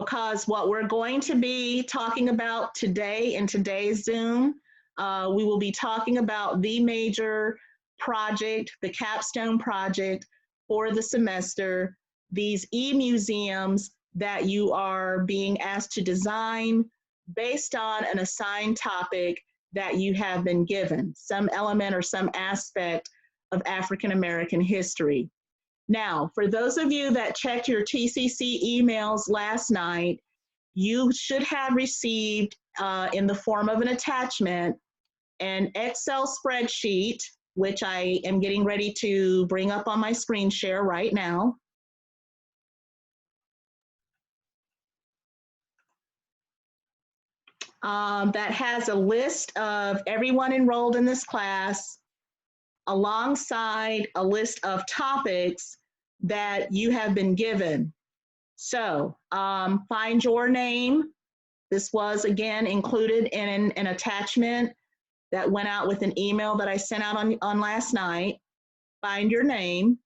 because what we're going to be talking about today in today's Zoom, we will be talking about the major project, the capstone project for the semester, these e-museums that you are being asked to design based on an assigned topic that you have been given, some element or some aspect of African American history. Now, for those of you that checked your TCC emails last night, you should have received in the form of an attachment an Excel spreadsheet, which I am getting ready to bring up on my screen share right now. That has a list of everyone enrolled in this class alongside a list of topics that you have been given. So find your name. This was again included in an attachment that went out with an email that I sent out on last night. Find your name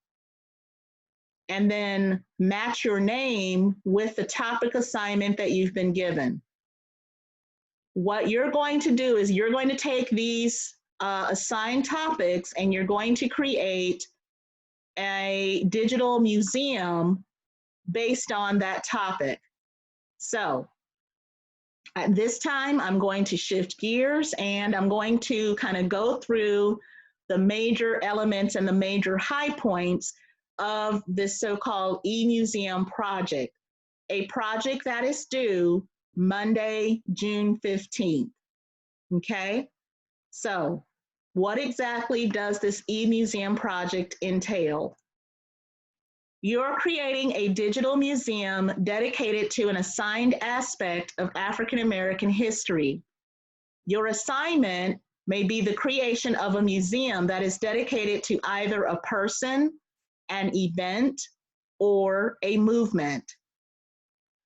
and then match your name with the topic assignment that you've been given. What you're going to do is you're going to take these assigned topics and you're going to create a digital museum based on that topic. So at this time, I'm going to shift gears and I'm going to kind of go through the major elements and the major high points of this so-called e-museum project, a project that is due Monday, June 15th. Okay, so what exactly does this e-museum project entail? You're creating a digital museum dedicated to an assigned aspect of African American history. Your assignment may be the creation of a museum that is dedicated to either a person, an event, or a movement.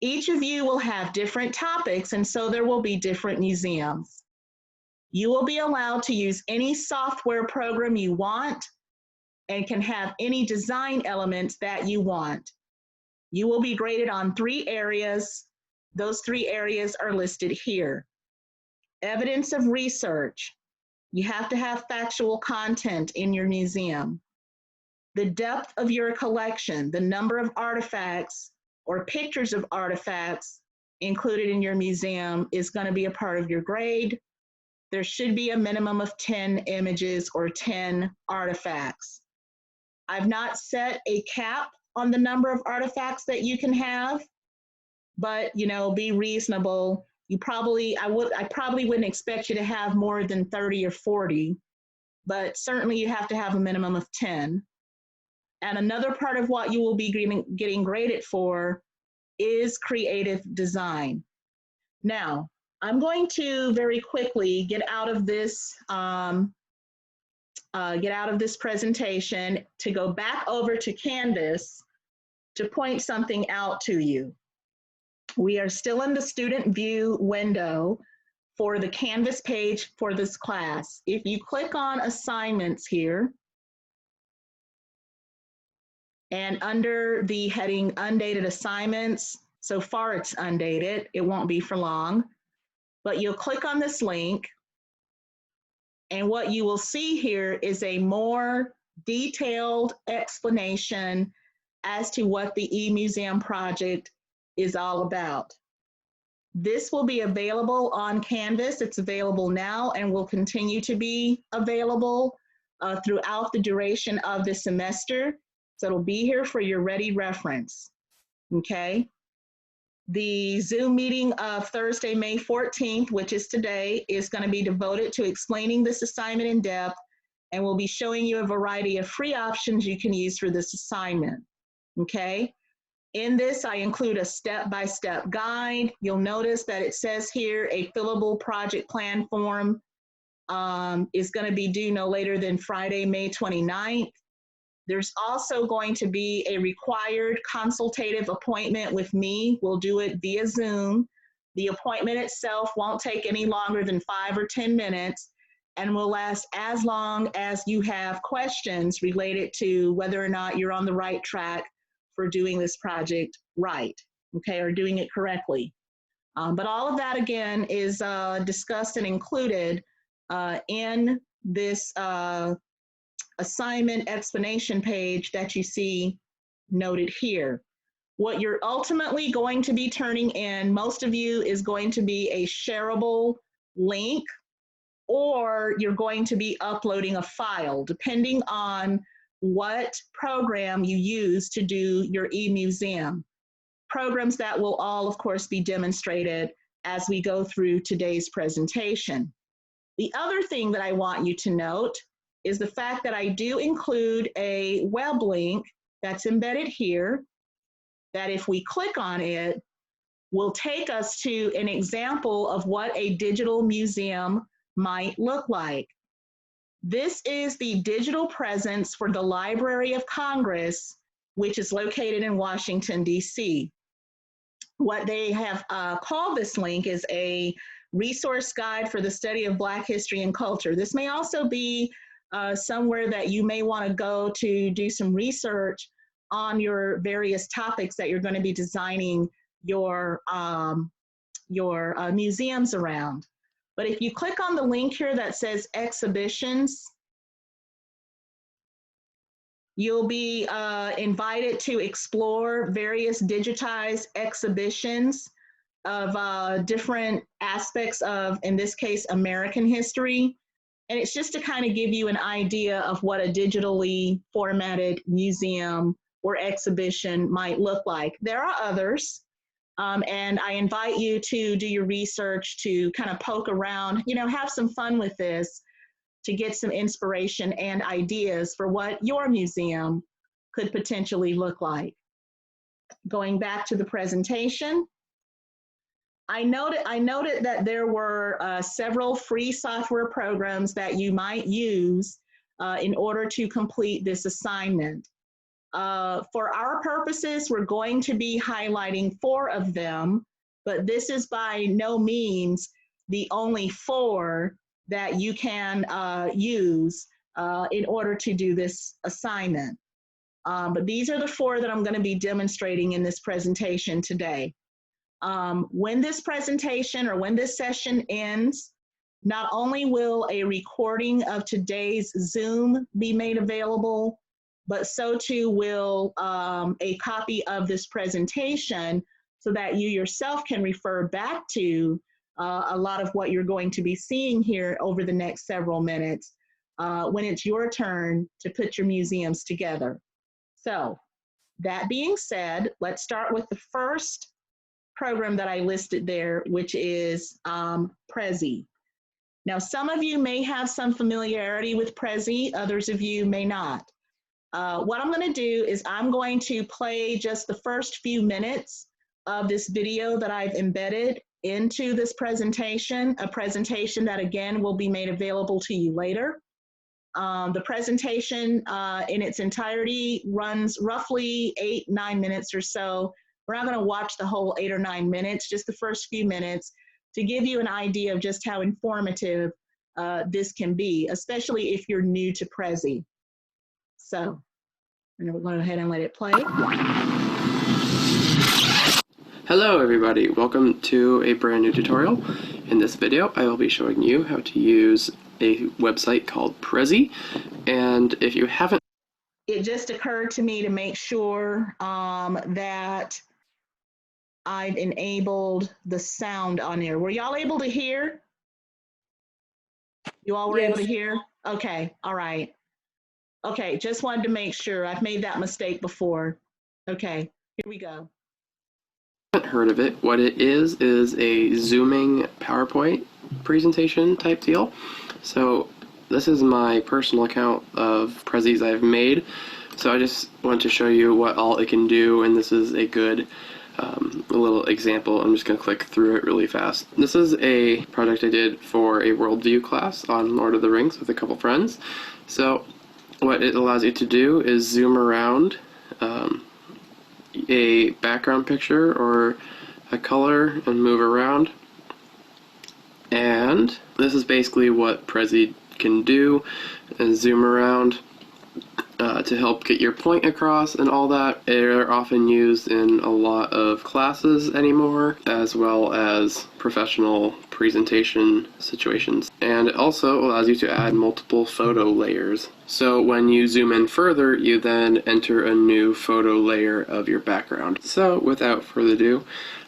Each of you will have different topics, and so there will be different museums. You will be allowed to use any software program you want and can have any design elements that you want. You will be graded on 3 areas. Those 3 areas are listed here. Evidence of research. You have to have factual content in your museum. The depth of your collection, the number of artifacts or pictures of artifacts included in your museum is going to be a part of your grade. There should be a minimum of 10 images or 10 artifacts. I've not set a cap on the number of artifacts that you can have, but be reasonable. I probably wouldn't expect you to have more than 30 or 40, but certainly you have to have a minimum of 10. And another part of what you will be getting graded for is creative design. Now, I'm going to very quickly get out of this presentation to go back over to Canvas to point something out to you. We are still in the student view window for the Canvas page for this class. If you click on assignments here, and under the heading undated assignments, so far it's undated, it won't be for long, but you'll click on this link and what you will see here is a more detailed explanation as to what the e-museum project is all about. This will be available on Canvas. It's available now and will continue to be available throughout the duration of the semester. So it'll be here for your ready reference, okay? The Zoom meeting of Thursday, May 14th, which is today, is going to be devoted to explaining this assignment in depth, and we'll be showing you a variety of free options you can use for this assignment, okay? In this, I include a step-by-step guide. You'll notice that it says here a fillable project plan form is going to be due no later than Friday, May 29th. There's also going to be a required consultative appointment with me. We'll do it via Zoom. The appointment itself won't take any longer than 5 or 10 minutes and will last as long as you have questions related to whether or not you're on the right track for doing this project right. okay, or doing it correctly. But all of that, again, is discussed and included in this assignment explanation page that you see noted here. What you're ultimately going to be turning in, most of you, is going to be a shareable link, or you're going to be uploading a file, depending on what program you use to do your eMuseum. Programs that will all, of course, be demonstrated as we go through today's presentation. The other thing that I want you to note is the fact that I do include a web link that's embedded here, that if we click on it, will take us to an example of what a digital museum might look like. This is the digital presence for the Library of Congress, which is located in Washington, D.C. What they have called this link is a resource guide for the study of Black history and culture. This may also be somewhere that you may want to go to do some research on your various topics that you're going to be designing your museums around. But if you click on the link here that says exhibitions, you'll be invited to explore various digitized exhibitions of different aspects of, in this case, American history. And it's just to kind of give you an idea of what a digitally formatted museum or exhibition might look like. There are others, and I invite you to do your research, to kind of poke around, you know, have some fun with this, to get some inspiration and ideas for what your museum could potentially look like. Going back to the presentation, I noted that there were several free software programs that you might use in order to complete this assignment. For our purposes, we're going to be highlighting 4 of them, but this is by no means the only 4 that you can use in order to do this assignment. But these are the 4 that I'm going to be demonstrating in this presentation today. When this presentation or when this session ends, not only will a recording of today's Zoom be made available, but so too will a copy of this presentation, so that you yourself can refer back to a lot of what you're going to be seeing here over the next several minutes when it's your turn to put your museums together. So that being said, let's start with the first program that I listed there, which is Prezi. Now, some of you may have some familiarity with Prezi, others of you may not. What I'm going to do is I'm going to play just the first few minutes of this video that I've embedded into this presentation, a presentation that again will be made available to you later. The presentation in its entirety runs roughly 8-9 minutes or so. We're not going to watch the whole 8 or 9 minutes, just the first few minutes, to give you an idea of just how informative this can be, especially if you're new to Prezi. So I'm going to go ahead and let it play. Hello everybody, welcome to a brand new tutorial. In this video I will be showing you how to use a website called Prezi, and if you haven't... It just occurred to me to make sure that I've enabled the sound on here. Were y'all able to hear? You all were able to hear? Okay, all right. Okay, just wanted to make sure. I've made that mistake before. Okay, here we go. Haven't heard of it, what it is a zooming PowerPoint presentation type deal. So this is my personal account of Prezis I've made. So I just want to show you what all it can do, and this is a good little example. I'm just going to click through it really fast. This is a project I did for a worldview class on Lord of the Rings with a couple friends. So what it allows you to do is zoom around a background picture or a color and move around. And this is basically what Prezi can do, and zoom around. to help get your point across and all that. They're often used in a lot of classes anymore, as well as professional presentation situations. And it also allows you to add multiple photo layers. So when you zoom in further, you then enter a new photo layer of your background. So without further ado,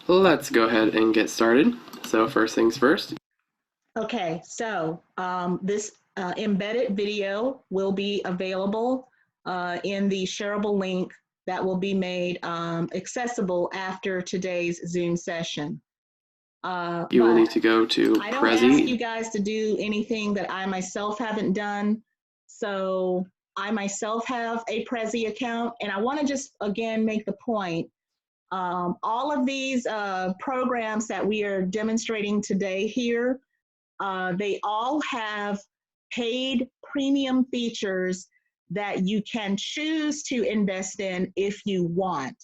let's go ahead and get started. So first things first. Okay, so this embedded video will be available in the shareable link that will be made accessible after today's Zoom session. You will need to go to I don't ask you guys to do anything that I myself haven't done. So I myself have a Prezi account, and I want to just again make the point. All of these programs that we are demonstrating today here, they all have paid premium features that you can choose to invest in if you want.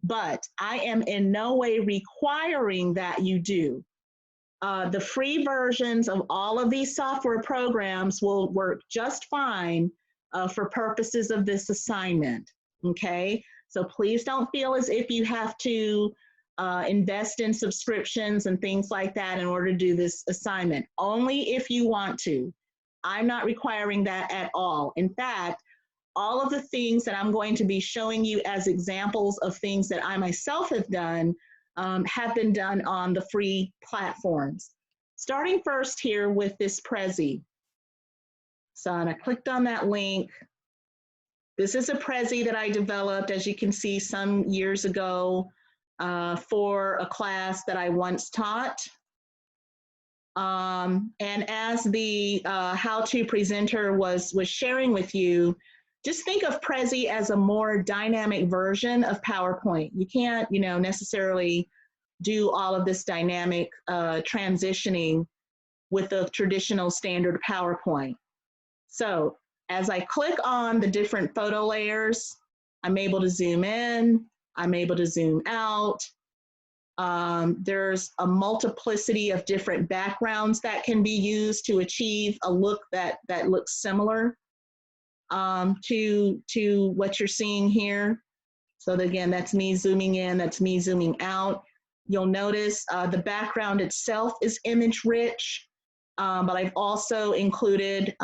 But I am in no way requiring that you do. The free versions of all of these software programs will work just fine for purposes of this assignment, okay? So please don't feel as if you have to invest in subscriptions and things like that in order to do this assignment. Only if you want to. I'm not requiring that at all. In fact, all of the things that I'm going to be showing you as examples of things that I myself have been done on the free platforms. Starting first here with this Prezi. So I clicked on that link. This is a Prezi that I developed, as you can see, some years ago for a class that I once taught. And as the how-to presenter was sharing with you, just think of Prezi as a more dynamic version of PowerPoint. You can't, necessarily do all of this dynamic transitioning with the traditional standard PowerPoint. So as I click on the different photo layers, I'm able to zoom in, I'm able to zoom out. There's a multiplicity of different backgrounds that can be used to achieve a look that looks similar to what you're seeing here. So again, that's me zooming in, that's me zooming out. You'll notice the background itself is image rich, but I've also included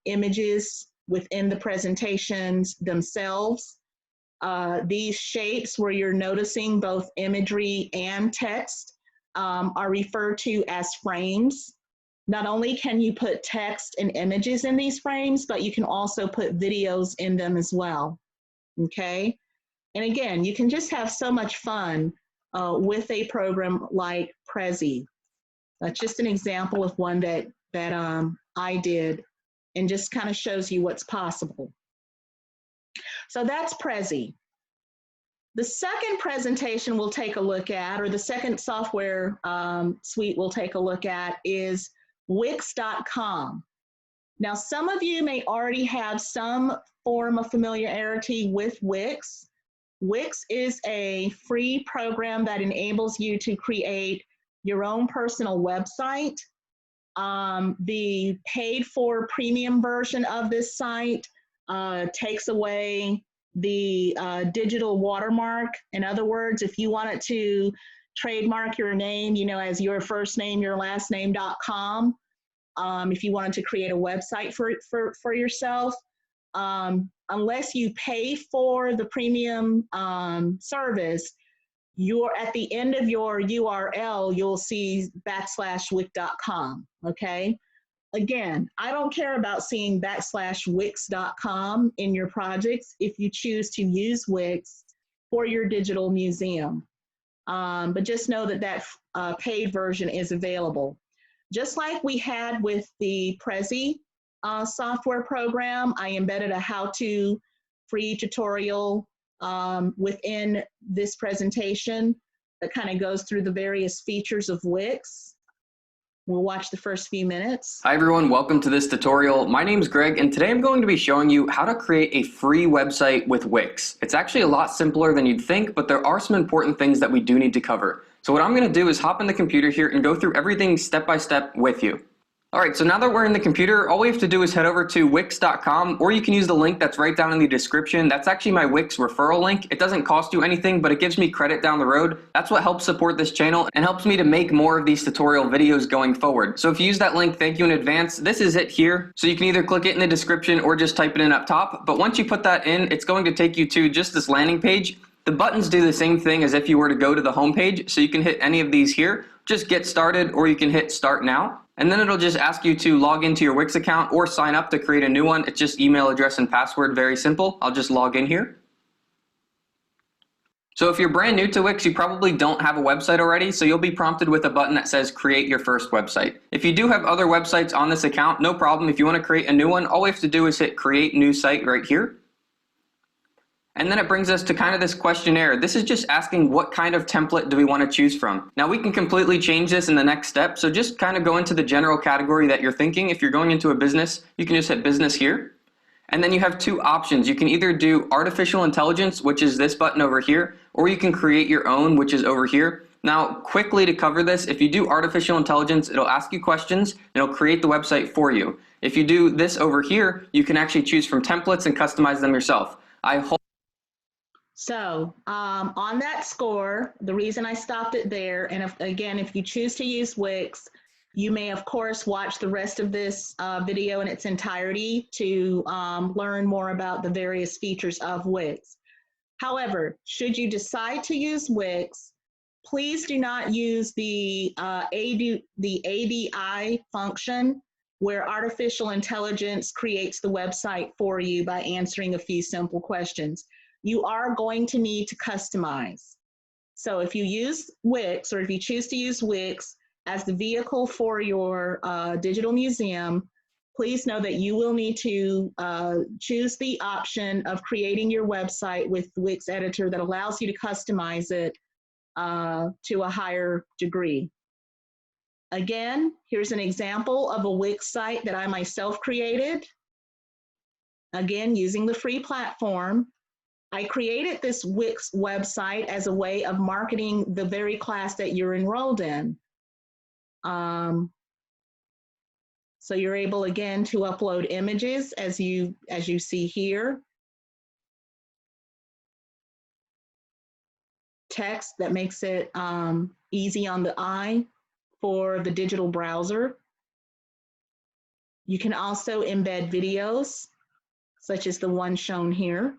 images within the presentations themselves. These shapes where you're noticing both imagery and text are referred to as frames. Not only can you put text and images in these frames, but you can also put videos in them as well, okay? And again, you can just have so much fun with a program like Prezi. That's just an example of one that I did, and just kind of shows you what's possible. So that's Prezi. The second presentation we'll take a look at, or the second software suite we'll take a look at, is Wix.com. Now, some of you may already have some form of familiarity with Wix. Wix is a free program that enables you to create your own personal website. The paid for premium version of this site takes away the digital watermark. In other words, if you wanted to trademark your name, as your first name, your last name.com, if you wanted to create a website for yourself, unless you pay for the premium service, you're at the end of your URL, you'll see /wix.com, okay? Again, I don't care about seeing /wix.com in your projects if you choose to use Wix for your digital museum. But just know that paid version is available. Just like we had with the Prezi software program, I embedded a how-to free tutorial within this presentation that kind of goes through the various features of Wix. We'll watch the first few minutes. Hi everyone, welcome to this tutorial. My name's Greg, and today I'm going to be showing you how to create a free website with Wix. It's actually a lot simpler than you'd think, but there are some important things that we do need to cover. So what I'm going to do is hop on the computer here and go through everything step by step with you. Alright, so now that we're in the computer, all we have to do is head over to Wix.com, or you can use the link that's right down in the description. That's actually my Wix referral link. It doesn't cost you anything, but it gives me credit down the road. That's what helps support this channel and helps me to make more of these tutorial videos going forward. So if you use that link, thank you in advance. This is it here. So you can either click it in the description or just type it in up top. But once you put that in, it's going to take you to just this landing page. The buttons do the same thing as if you were to go to the home page. So you can hit any of these here, just get started, or you can hit start now. And then it'll just ask you to log into your Wix account or sign up to create a new one. It's just email address and password, very simple. I'll just log in here. So if you're brand new to Wix, you probably don't have a website already, so you'll be prompted with a button that says create your first website. If you do have other websites on this account, no problem. If you want to create a new one, all we have to do is hit create new site right here. And then it brings us to kind of this questionnaire. This is just asking what kind of template do we want to choose from. Now we can completely change this in the next step, so just kind of go into the general category that you're thinking. If you're going into a business, you can just hit business here. And then you have two options. You can either do artificial intelligence, which is this button over here, or you can create your own, which is over here. Now, quickly to cover this, if you do artificial intelligence, it'll ask you questions, and it'll create the website for you. If you do this over here, you can actually choose from templates and customize them yourself. So on that score, the reason I stopped it there, and if you choose to use Wix, you may of course watch the rest of this video in its entirety to learn more about the various features of Wix. However, should you decide to use Wix, please do not use the ADI function where artificial intelligence creates the website for you by answering a few simple questions. You are going to need to customize. So if you use Wix, or if you choose to use Wix as the vehicle for your digital museum, please know that you will need to choose the option of creating your website with the Wix editor that allows you to customize it to a higher degree. Again, here's an example of a Wix site that I myself created. Again, using the free platform. I created this Wix website as a way of marketing the very class that you're enrolled in. So you're able, again, to upload images as you see here. Text that makes it easy on the eye for the digital browser. You can also embed videos, such as the one shown here.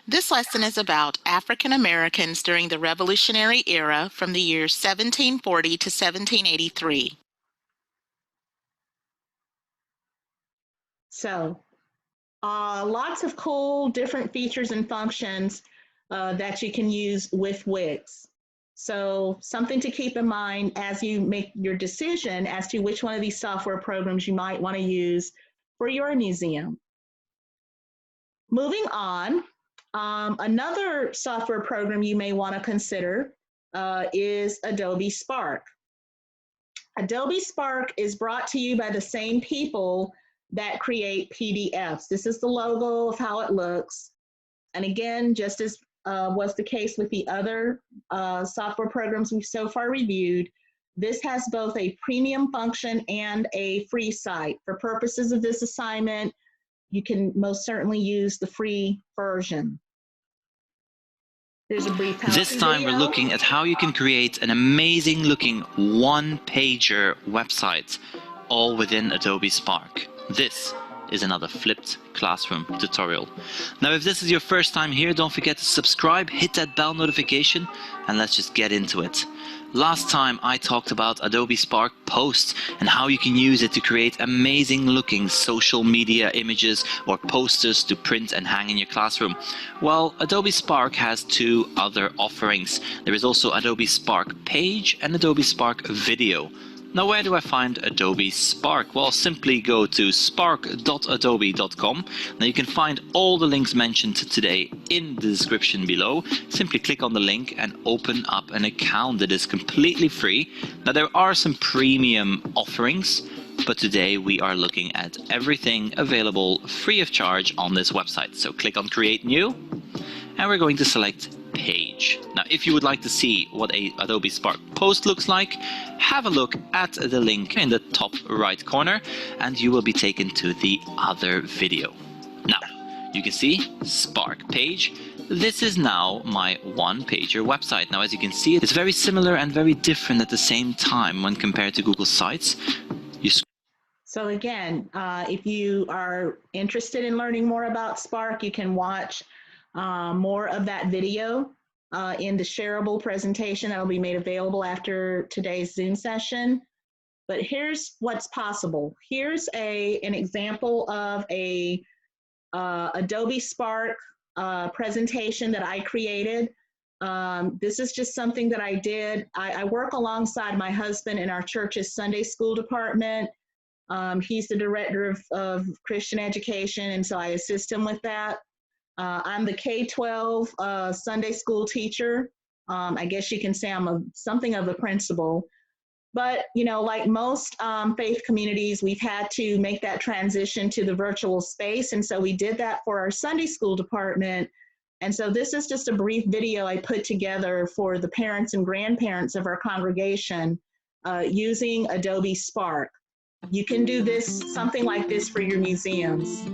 This lesson is about African Americans during the Revolutionary Era from the years 1740 to 1783. So, lots of cool different features and functions that you can use with Wix. So, something to keep in mind as you make your decision as to which one of these software programs you might want to use for your museum. Moving on. Another software program you may want to consider is Adobe Spark. Adobe Spark is brought to you by the same people that create PDFs. This is the logo of how it looks. And again, just as was the case with the other software programs we've so far reviewed, this has both a premium function and a free site. For purposes of this assignment, you can most certainly use the free version. There's a brief This time we're looking at how you can create an amazing looking one-pager website, all within Adobe Spark. This is another flipped classroom tutorial. Now, if this is your first time here, don't forget to subscribe, hit that bell notification, and let's just get into it. Last time I talked about Adobe Spark Posts and how you can use it to create amazing looking social media images or posters to print and hang in your classroom. Well, Adobe Spark has two other offerings. There is also Adobe Spark Page and Adobe Spark Video. Now, where do I find Adobe Spark? Well, simply go to spark.adobe.com. Now you can find all the links mentioned today in the description below. Simply click on the link and open up an account that is completely free. Now there are some premium offerings, but today we are looking at everything available free of charge on this website. So click on Create New, and we're going to select page. Now, if you would like to see what a Adobe Spark post looks like, have a look at the link in the top right corner and you will be taken to the other video. Now, you can see Spark page. This is now my one-pager website. Now, as you can see, it's very similar and very different at the same time when compared to Google Sites. So again, if you are interested in learning more about Spark, you can watch more of that video in the shareable presentation that will be made available after today's Zoom session. But here's what's possible. Here's an example of a Adobe Spark presentation that I created. This is just something that I did. I work alongside my husband in our church's Sunday school department. He's the director of Christian education, and so I assist him with that. I'm the K-12 Sunday school teacher. I guess you can say I'm something of a principal. But, you know, like most faith communities, we've had to make that transition to the virtual space. And so we did that for our Sunday school department. And so this is just a brief video I put together for the parents and grandparents of our congregation using Adobe Spark. You can do this, something like this for your museums.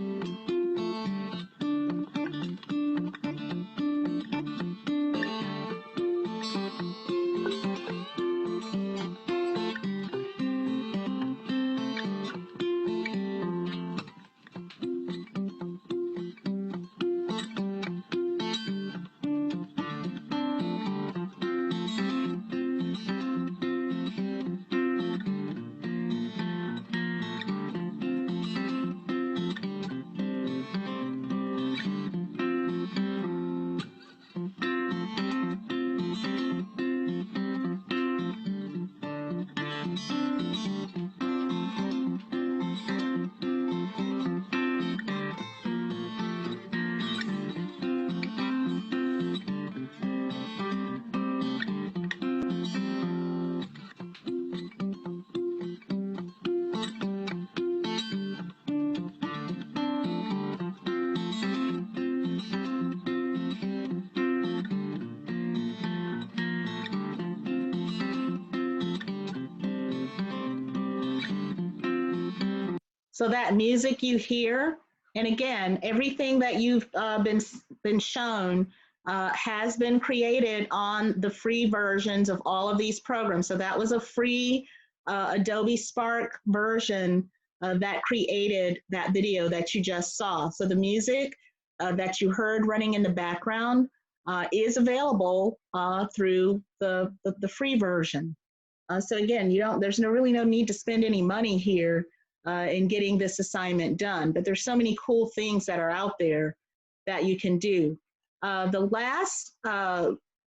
So that music you hear, and again, everything that you've been shown has been created on the free versions of all of these programs. So that was a free Adobe Spark version that created that video that you just saw. So the music that you heard running in the background is available through the free version. So again, there's really no need to spend any money here in getting this assignment done, but there's so many cool things that are out there that you can do. The last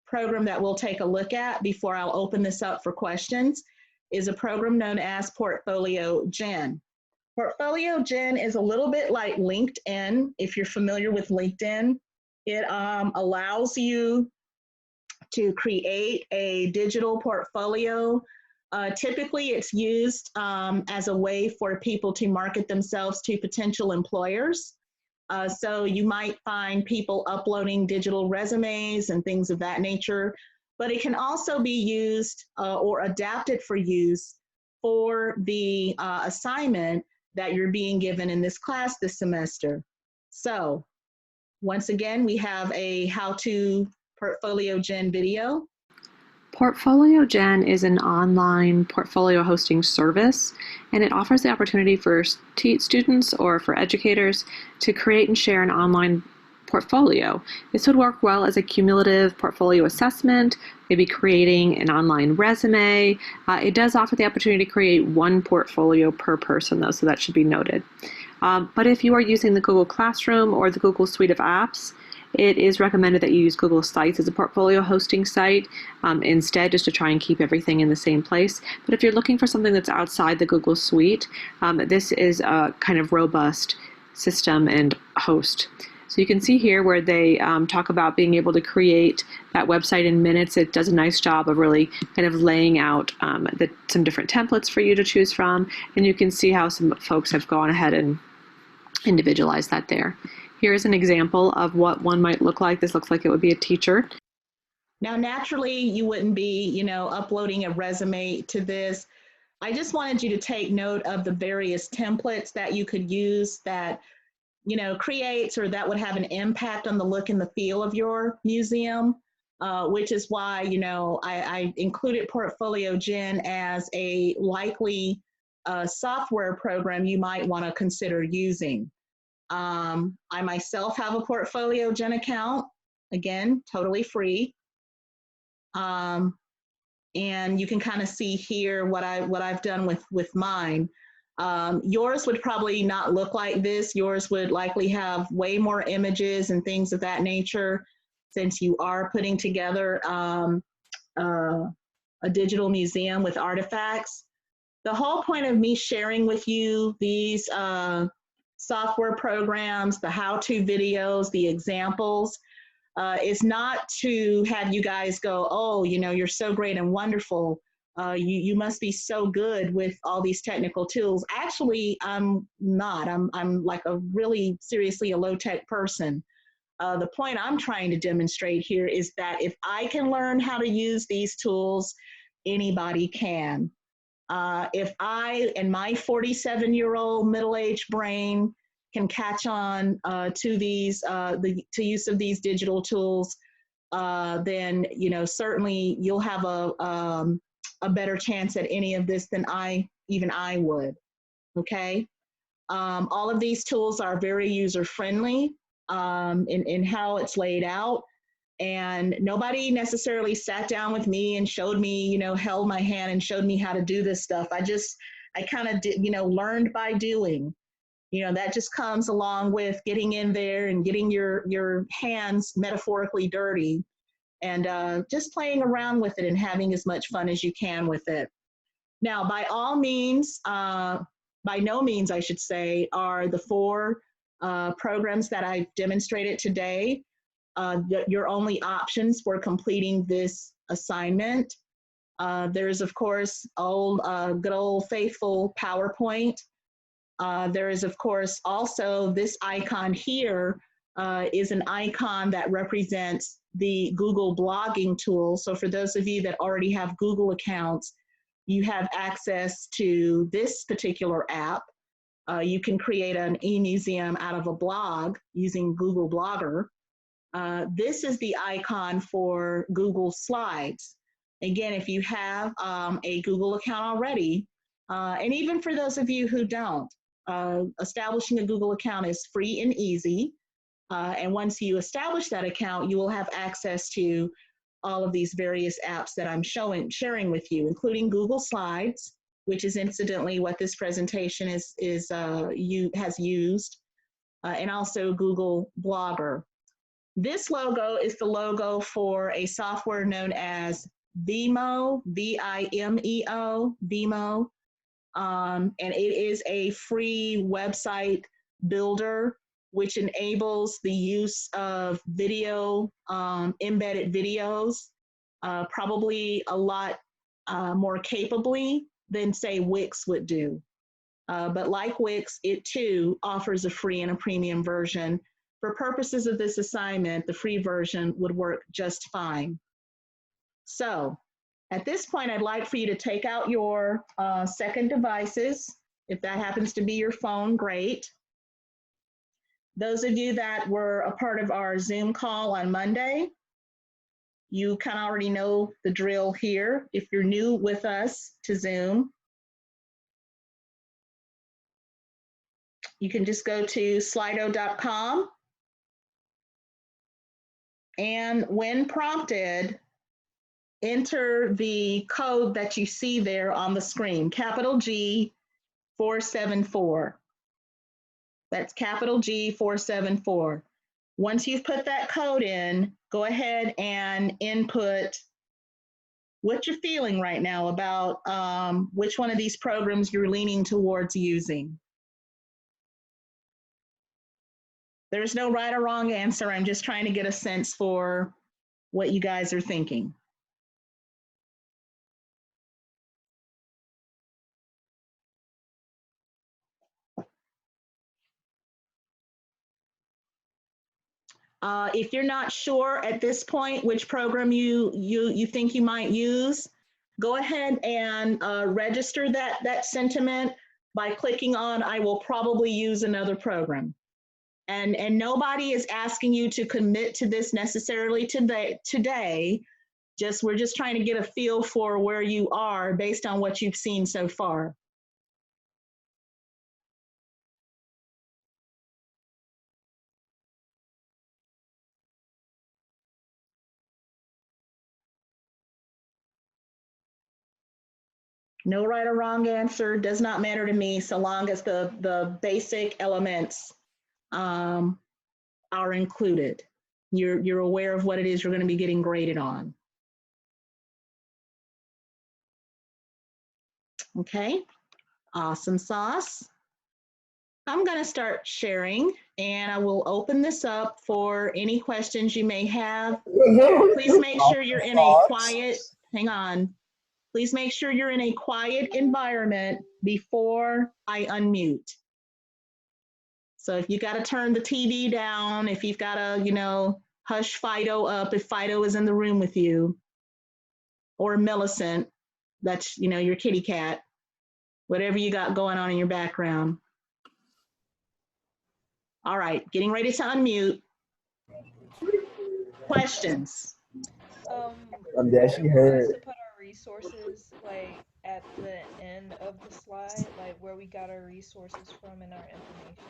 program that we'll take a look at before I'll open this up for questions is a program known as Portfolio Gen. Portfolio Gen is a little bit like LinkedIn. If you're familiar with LinkedIn, it allows you to create a digital portfolio. Typically, it's used as a way for people to market themselves to potential employers. So you might find people uploading digital resumes and things of that nature, but it can also be used or adapted for use for the assignment that you're being given in this class this semester. So once again, we have a how-to Portfolio Gen video. Portfolio Gen is an online portfolio hosting service, and it offers the opportunity for students or for educators to create and share an online portfolio. This would work well as a cumulative portfolio assessment, maybe creating an online resume. It does offer the opportunity to create one portfolio per person, though, so that should be noted. But if you are using the Google Classroom or the Google Suite of apps, it is recommended that you use Google Sites as a portfolio hosting site instead, just to try and keep everything in the same place. But if you're looking for something that's outside the Google Suite, this is a kind of robust system and host. So you can see here where they talk about being able to create that website in minutes. It does a nice job of really kind of laying out some different templates for you to choose from. And you can see how some folks have gone ahead and individualized that there. Here's an example of what one might look like. This looks like it would be a teacher. Now, naturally, you wouldn't be, uploading a resume to this. I just wanted you to take note of the various templates that you could use that, creates or that would have an impact on the look and the feel of your museum, which is why, I included Portfolio Gen as a likely software program you might want to consider using. I myself have a Portfolio Gen account, again, totally free. And you can kind of see here what I've done with mine. Yours would probably not look like this. Yours would likely have way more images and things of that nature, since you are putting together a digital museum with artifacts. The whole point of me sharing with you these software programs, the how-to videos, the examples, is not to have you guys go, oh, you're so great and wonderful. You must be so good with all these technical tools. Actually, I'm not. I'm like a really seriously a low-tech person. The point I'm trying to demonstrate here is that if I can learn how to use these tools, anybody can. If I and my 47-year-old middle-aged brain can catch on to these to use of these digital tools, then certainly you'll have a better chance at any of this than I would. Okay, all of these tools are very user friendly in how it's laid out. And nobody necessarily sat down with me and showed me, held my hand and showed me how to do this stuff. I kind of did, learned by doing. That just comes along with getting in there and getting your hands metaphorically dirty and just playing around with it and having as much fun as you can with it. Now, by all means, by no means, I should say, are the four programs that I've demonstrated today your only options for completing this assignment. There's, of course, good old faithful PowerPoint. There is, of course, also this icon here is an icon that represents the Google blogging tool. So for those of you that already have Google accounts, you have access to this particular app. You can create an e-museum out of a blog using Google Blogger. This is the icon for Google Slides. Again, if you have a Google account already, and even for those of you who don't, establishing a Google account is free and easy. And once you establish that account, you will have access to all of these various apps that I'm sharing with you, including Google Slides, which is incidentally what this presentation has used, and also Google Blogger. This logo is the logo for a software known as Vimeo, V-I-M-E-O, Vimeo. And it is a free website builder, which enables the use of video, embedded videos, probably a lot more capably than, say, Wix would do. But like Wix, it too offers a free and a premium version. For purposes of this assignment, the free version would work just fine. So at this point, I'd like for you to take out your second devices. If that happens to be your phone, great. Those of you that were a part of our Zoom call on Monday, you kind of already know the drill here. If you're new with us to Zoom, you can just go to slido.com. And when prompted, enter the code that you see there on the screen, capital G 474. That's capital G 474. Once you've put that code in, go ahead and input what you're feeling right now about which one of these programs you're leaning towards using. There's no right or wrong answer. I'm just trying to get a sense for what you guys are thinking. If you're not sure at this point which program you think you might use, go ahead and register that sentiment by clicking on I will probably use another program. And nobody is asking you to commit to this necessarily today. We're just trying to get a feel for where you are based on what you've seen so far. No right or wrong answer, does not matter to me so long as the basic elements are included. You're aware of what it is you're going to be getting graded on. Okay, awesome sauce. I'm going to start sharing and I will open this up for any questions you may have. Please make sure you're in a quiet, hang on. Please make sure you're in a quiet environment before I unmute. So if you got to turn the TV down, if you've got to, hush Fido up, if Fido is in the room with you, or Millicent, that's, your kitty cat, whatever you got going on in your background. All right, getting ready to unmute. Questions? I'm dashing her. To put our resources like at the end of the slide, like where we got our resources from and our information.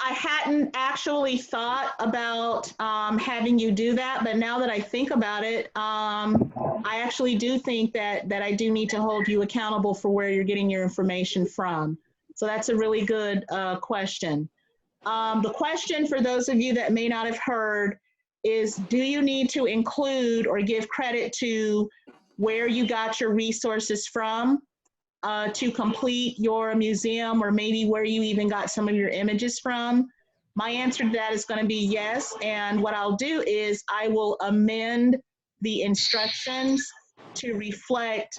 I hadn't actually thought about having you do that, but now that I think about it, I actually do think that I do need to hold you accountable for where you're getting your information from. So that's a really good question. The question for those of you that may not have heard is, do you need to include or give credit to where you got your resources from to complete your museum, or maybe where you even got some of your images from? My answer to that is going to be yes. And what I'll do is I will amend the instructions to reflect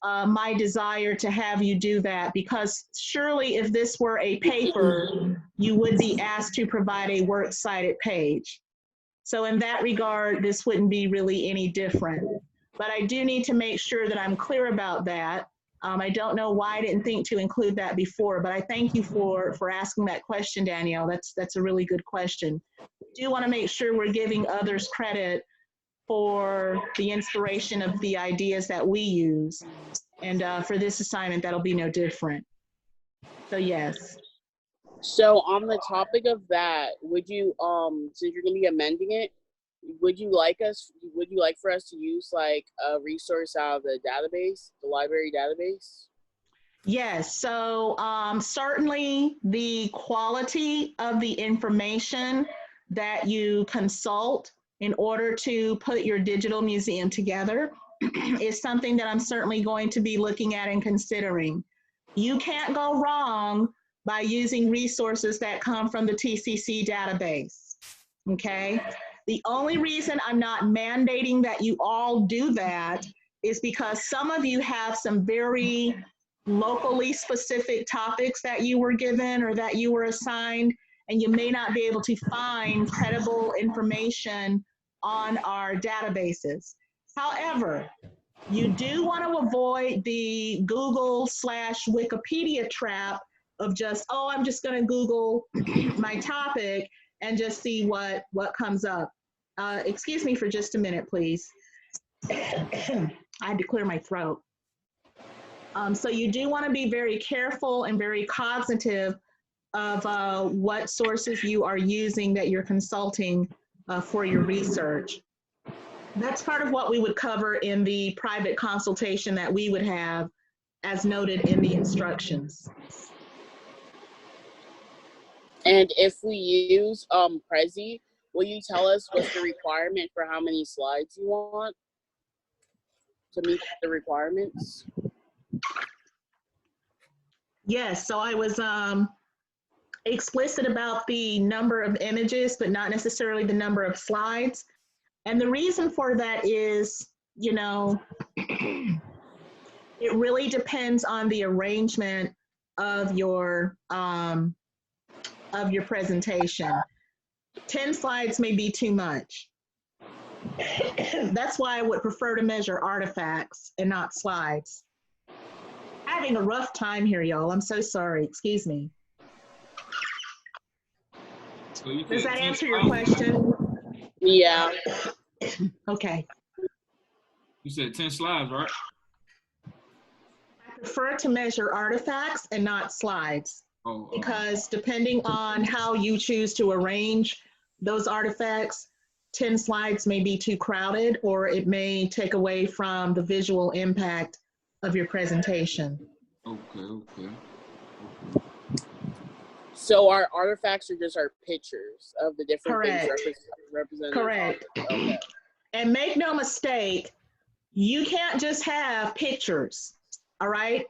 my desire to have you do that, because surely if this were a paper, you would be asked to provide a works cited page. So in that regard, this wouldn't be really any different. But I do need to make sure that I'm clear about that. I don't know why I didn't think to include that before, but I thank you for asking that question, Danielle. That's a really good question. We do want to make sure we're giving others credit for the inspiration of the ideas that we use. And for this assignment, that'll be no different. So yes. So on the topic of that, would you, since you're gonna be amending it, would you like for us to use like a resource out of the database, the library database? Yes, so certainly the quality of the information that you consult in order to put your digital museum together is something that I'm certainly going to be looking at and considering. You can't go wrong by using resources that come from the TCC database, okay? The only reason I'm not mandating that you all do that is because some of you have some very locally specific topics that you were given or that you were assigned, and you may not be able to find credible information on our databases. However, you do want to avoid the Google/Wikipedia trap of just, oh, I'm just going to Google my topic and just see what comes up. Excuse me for just a minute, please. I had to clear my throat. So you do want to be very careful and very cognitive of what sources you are using that you're consulting for your research. That's part of what we would cover in the private consultation that we would have as noted in the instructions. And if we use Prezi, will you tell us what's the requirement for how many slides you want to meet the requirements? Yes, so I was explicit about the number of images, but not necessarily the number of slides. And the reason for that is, you know, it really depends on the arrangement of your of your presentation. 10 slides may be too much. That's why I would prefer to measure artifacts and not slides. Having a rough time here, y'all. I'm so sorry. Excuse me. So you Does said that 10 answer your slides? question? Yeah. Okay. You said 10 slides, right? I prefer to measure artifacts and not slides Oh, because depending on how you choose to arrange those artifacts, 10 slides may be too crowded or it may take away from the visual impact of your presentation. okay. So our artifacts are just our pictures of the different Correct. things represented. Correct. Okay. And make no mistake, you can't just have pictures, all right?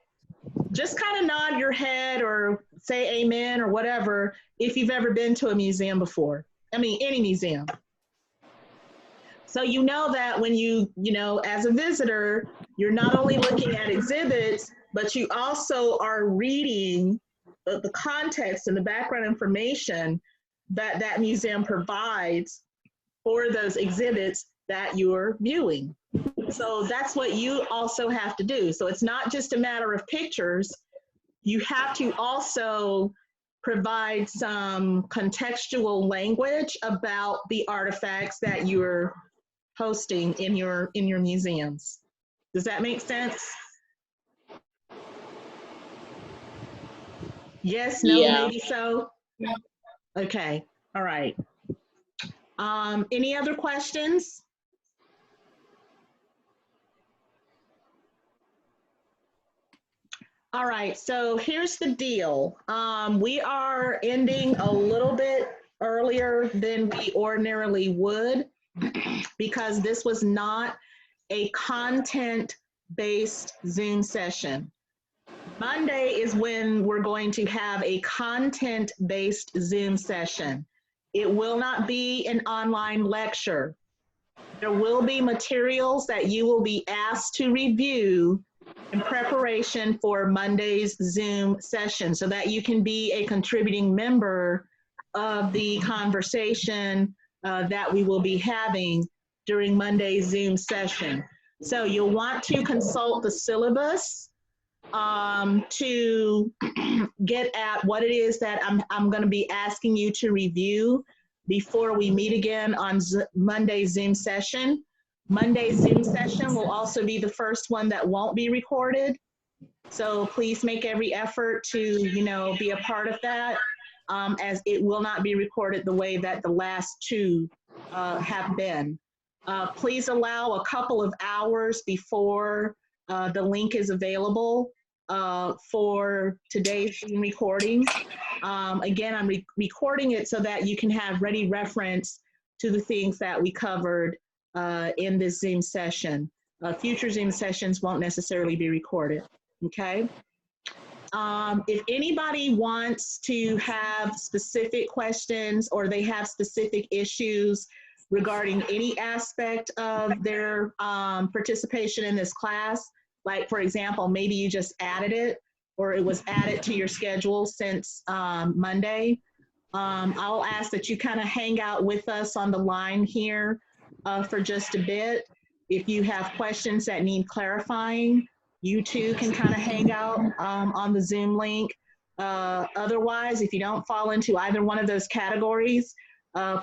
Just kind of nod your head or say amen or whatever if you've ever been to a museum before. I mean, any museum. So you know that when you as a visitor, you're not only looking at exhibits, but you also are reading the context and the background information that that museum provides for those exhibits that you're viewing. So that's what you also have to do. So it's not just a matter of pictures. You have to also provide some contextual language about the artifacts that you're hosting in your museums. Does that make sense? Yes, no, Yeah. maybe so? Okay, all right. Any other questions? All right, so here's the deal. We are ending a little bit earlier than we ordinarily would because this was not a content-based Zoom session. Monday is when we're going to have a content-based Zoom session. It will not be an online lecture. There will be materials that you will be asked to review in preparation for Monday's Zoom session so that you can be a contributing member of the conversation that we will be having during Monday's Zoom session. So you'll want to consult the syllabus to get at what it is that I'm going to be asking you to review before we meet again on Monday's Zoom session. Monday's Zoom session will also be the first one that won't be recorded. So please make every effort to, be a part of that, as it will not be recorded the way that the last two have been. Please allow a couple of hours before the link is available for today's Zoom recording. Again, I'm recording it so that you can have ready reference to the things that we covered in this Zoom session. Future Zoom sessions won't necessarily be recorded, okay? If anybody wants to have specific questions or they have specific issues regarding any aspect of their participation in this class, like for example, maybe you just added it or it was added to your schedule since Monday, I'll ask that you kind of hang out with us on the line here for just a bit. If you have questions that need clarifying, you too can kind of hang out on the Zoom link. Otherwise, if you don't fall into either one of those categories,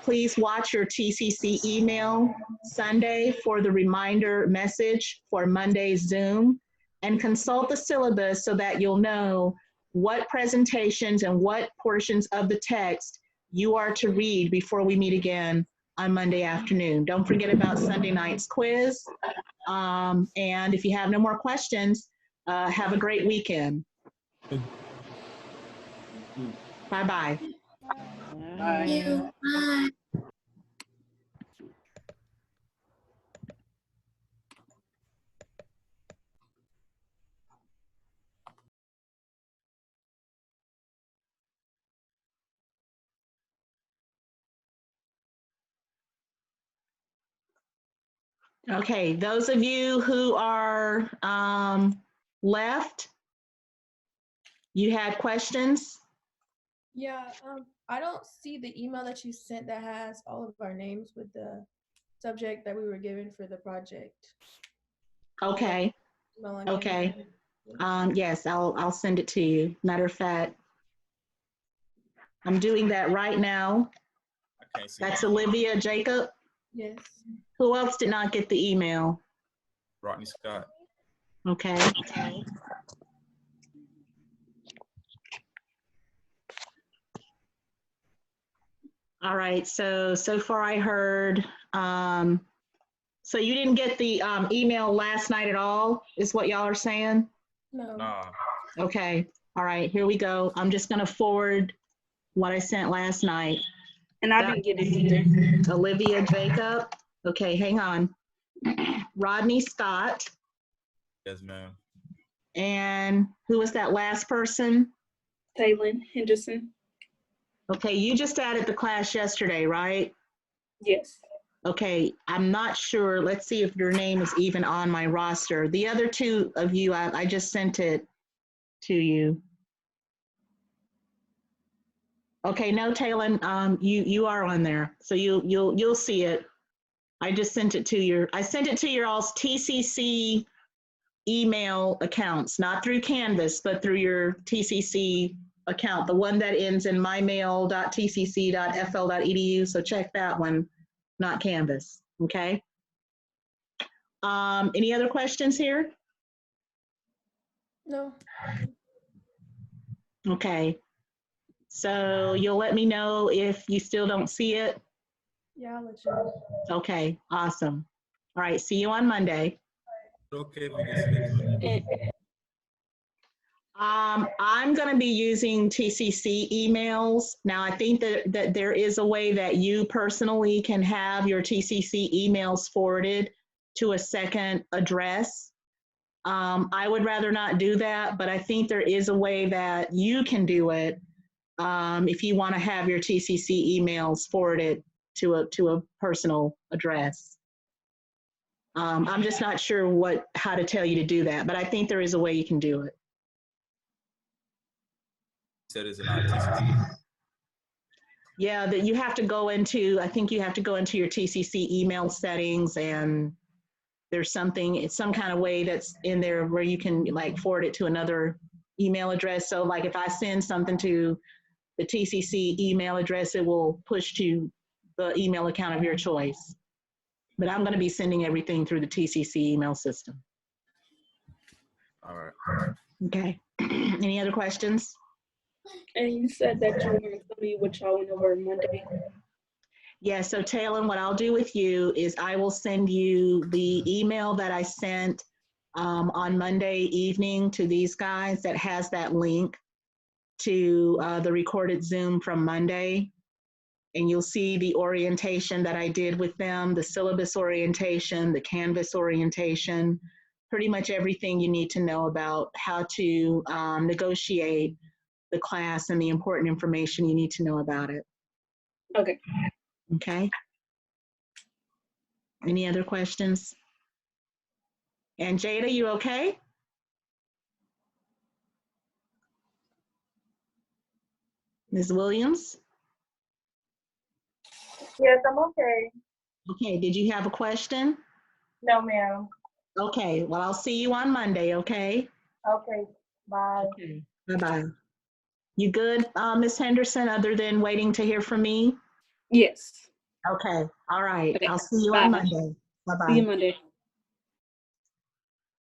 please watch your TCC email Sunday for the reminder message for Monday's Zoom and consult the syllabus so that you'll know what presentations and what portions of the text you are to read before we meet again on Monday afternoon. Don't forget about Sunday night's quiz. And if you have no more questions, have a great weekend. Bye-bye. Bye. Okay, those of you who are left, you had questions? Yeah, I don't see the email that you sent that has all of our names with the subject that we were given for the project. Okay, Email on okay. Canvas. Yes, I'll send it to you. Matter of fact, I'm doing that right now. I can't see That's that. Olivia Jacob. Yes. Who else did not get the email? Rodney Scott. Okay. All right, so far I heard, so you didn't get the email last night at all, is what y'all are saying? No. Nah. Okay, all right, here we go. I'm just gonna forward what I sent last night. And I didn't get it either. Olivia Jacob. Okay, hang on. Rodney Scott. Yes, ma'am. And who was that last person? Taylor Henderson. Okay, you just added the class yesterday, right? Yes. Okay, I'm not sure. Let's see if your name is even on my roster. The other two of you, I just sent it to you. Okay, no, Taylor, you are on there, so you'll see it. I just sent it to your all's TCC email accounts, not through Canvas, but through your TCC account, the one that ends in mymail.tcc.fl.edu. So check that one, not Canvas. Okay. Any other questions here? No. Okay. So you'll let me know if you still don't see it. Yeah, I'll let you know. Okay. Awesome. All right. See you on Monday. Okay, if we can send it. I'm going to be using TCC emails. Now, I think that there is a way that you personally can have your TCC emails forwarded to a second address. I would rather not do that, but I think there is a way that you can do it if you want to have your TCC emails forwarded to a personal address. I'm just not sure how to tell you to do that, but I think there is a way you can do it. Said it's an TCC. Yeah, that you have to go into, I think you have to go into your TCC email settings, and there's it's some kind of way that's in there where you can like forward it to another email address. So like if I send something to the TCC email address, it will push to the email account of your choice. But I'm going to be sending everything through the TCC email system. All right. Okay. Any other questions? And you said that you were going to tell me what y'all went over Monday. Yeah, so Taylor, what I'll do with you is I will send you the email that I sent on Monday evening to these guys that has that link to the recorded Zoom from Monday. And you'll see the orientation that I did with them, the syllabus orientation, the Canvas orientation, pretty much everything you need to know about how to negotiate the class and the important information you need to know about it. Okay. Okay. Any other questions? And Jada, you okay? Ms. Williams? Yes, I'm okay. Okay, did you have a question? No, ma'am. Okay, well, I'll see you on Monday, okay? Okay, bye. Okay, bye-bye. You good, Ms. Henderson, other than waiting to hear from me? Yes. Okay, all right. Okay. I'll see you Bye. on Monday. Bye-bye. See you Monday.